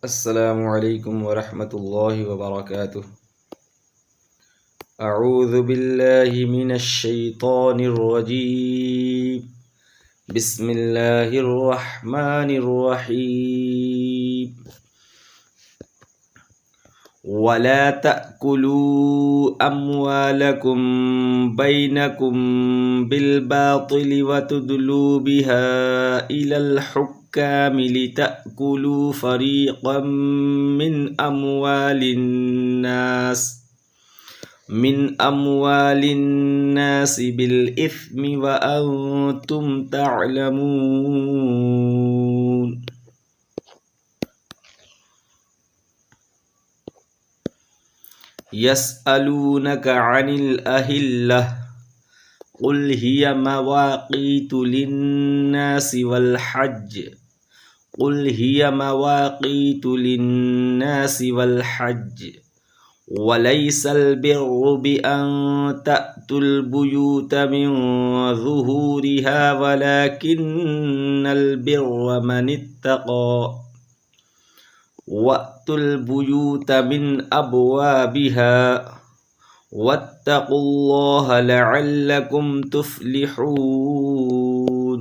अस्सलामु अलैकुम वरहमतुल्लाहि वबरकातुह। अऊज़ु बिल्लाहि मिनश शैतानिर रजीम। बिस्मिल्लाहिर रहमानिर रहीम। वला तअकुलू अम्वालकुम बैनकुम बिलबातिल वतुदलू बिहा इलल हुक्काम लितअकुलू फरीक़म मिन अम्वालिन्नास बिल इस्मि व अंतुम तअलमून। यसअलूनका अनिल अहिल्लह कुल हिया मवाक़ीतु लिन्नासि वल हज्ज वलैसल बिर्रु बिअन तअतुल बुयूत मिन ज़ुहूरिहा वलाकिन्नल बिर्र मनित्तक़ा वअतुल बुयूत मिन अबवाबिहा वत्तक़ुल्लाह लअल्लकुम तुफ्लिहून।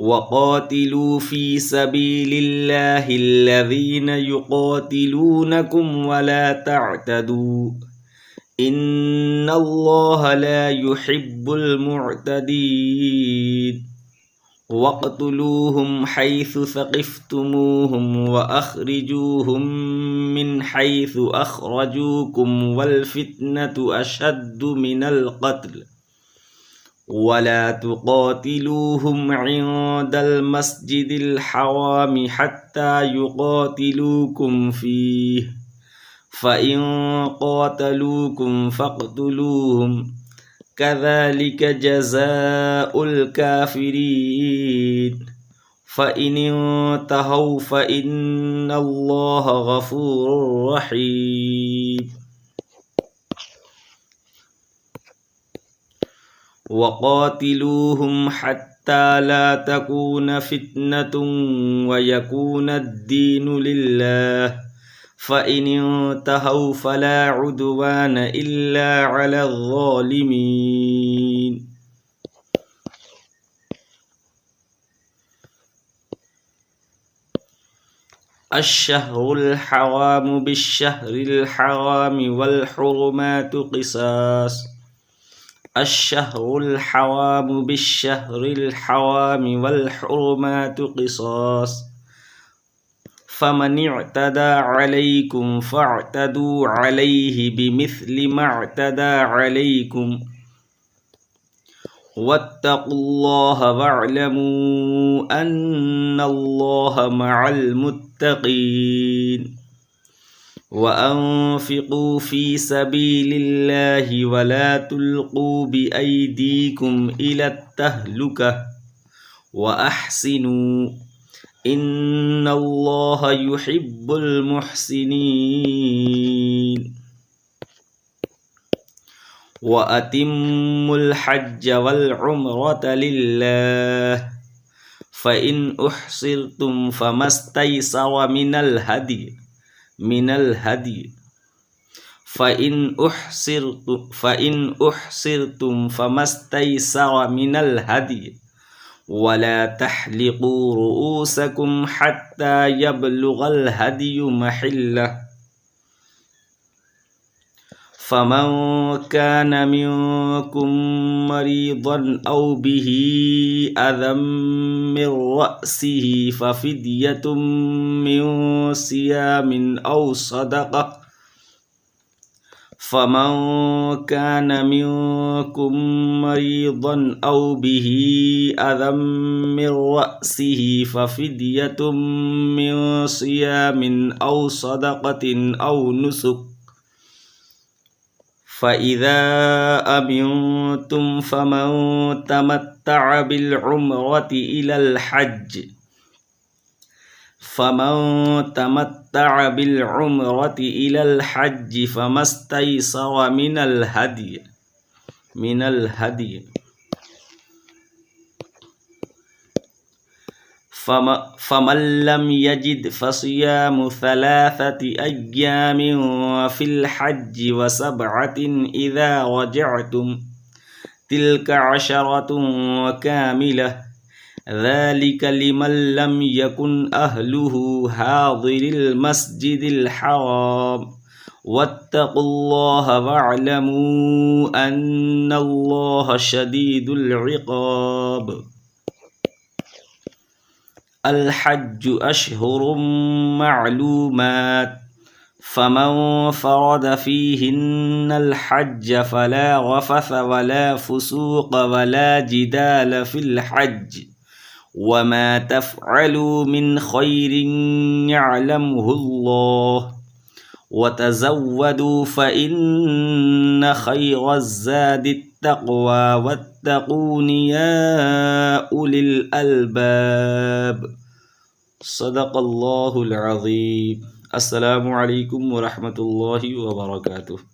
वक़ातिलू फ़ी सबीलिल्लाहिल्लज़ीन युक़ातिलूनकुम वला तअतदू इन्नल्लाह ला युहिब्बुल मुअतदीन। वक़्तुलूहुम हैसु सक़िफ़्तुमूहुम व अख़रिजूहुम मिन हैसु अख़रजूकुम वल फ़ित्नतु अशद्दु मिनल क़त्ल वला तुक़ातिलूहुम इन्दल मस्जिदिल हराम हत्ता युक़ातिलूकुम फ़ीह फ़इन क़ातलूकुम फ़क़्तुलूहुम कज़ालिक जज़ाउल काफ़िरीन। फ़इन इंतहौ फ़इन्नल्लाह गफ़ूरुर रहीम। वक़ातिलूहुम हत्ता ला तकून फ़ित्नतुन व यकूनद्दीनु लिल्लाह फ़इन इंतहौ फ़ला उद्वान इल्ला अलल ज़ालिमीन। अश्शहरुल हरामु बिश्शहरिल हरामि वल हुरुमातु क़िसास। अश्शहरुल हरामु बिश्शहरिल हरामि वल हुरुमातु क़िसास फ़मन इअतदा अलैकुम फ़अतदू अलैहि बिमिस्लि मा अतदा अलैकुम वत्तक़ुल्लाह वअलमू अन्नल्लाह मअल मुत्तक़ीन। वअन्फ़िक़ू फ़ी सबीलिल्लाहि वला तुल्क़ू बिअयदीकुम इलत तहलुकह वअहसिनू इन्नल्लाह युहिब्बुल मुहसिनीन। वअतिम्मुल हज्ज वल उम्रत लिल्लाह फ़इन उहसिरतुम फ़मस्तैसर मिनल हदी फ़इन उहसिरतुम फ़मस्तैसर मिनल हदी वला तहलिक़ू रुऊसकुम हत्ता यबलुगल हदियु महिल्लह फ़मन कान मिनकुम मरीदन औ बिही अज़म मिन रअसिही फ़फ़िद्यतुम मिन सियामिन औ सदक़ह फ़मन कान मिनकुम मरीदन औ बिही अज़म मिन रअसिही फ़फ़िद्यतुम मिन सियामिन औ सदक़तिन औ नुसुक फ़इज़ा अमिनतुम फ़मन तमत्तअ बिलउम्रति इलल हज्ज फ़मस्तैसर मिनल हदी فمن لم يجد فصيام 3 أيام في الحج و7 إذا رجعتم تلك 10 كاملة ذلك لمن لم يكن أهله حاضر المسجد الحرام واتقوا الله واعلموا أن الله شديد العقاب الحج أشهر معلومات فمن فرض فيهن الحج فلا رفث ولا فسوق ولا جدال في الحج وما تفعلوا من خير يعلمه الله وتزودوا فإن خير الزاد التقوى واتقون يا أولي الألباب صدق الله العظيم السلام عليكم ورحمة الله وبركاته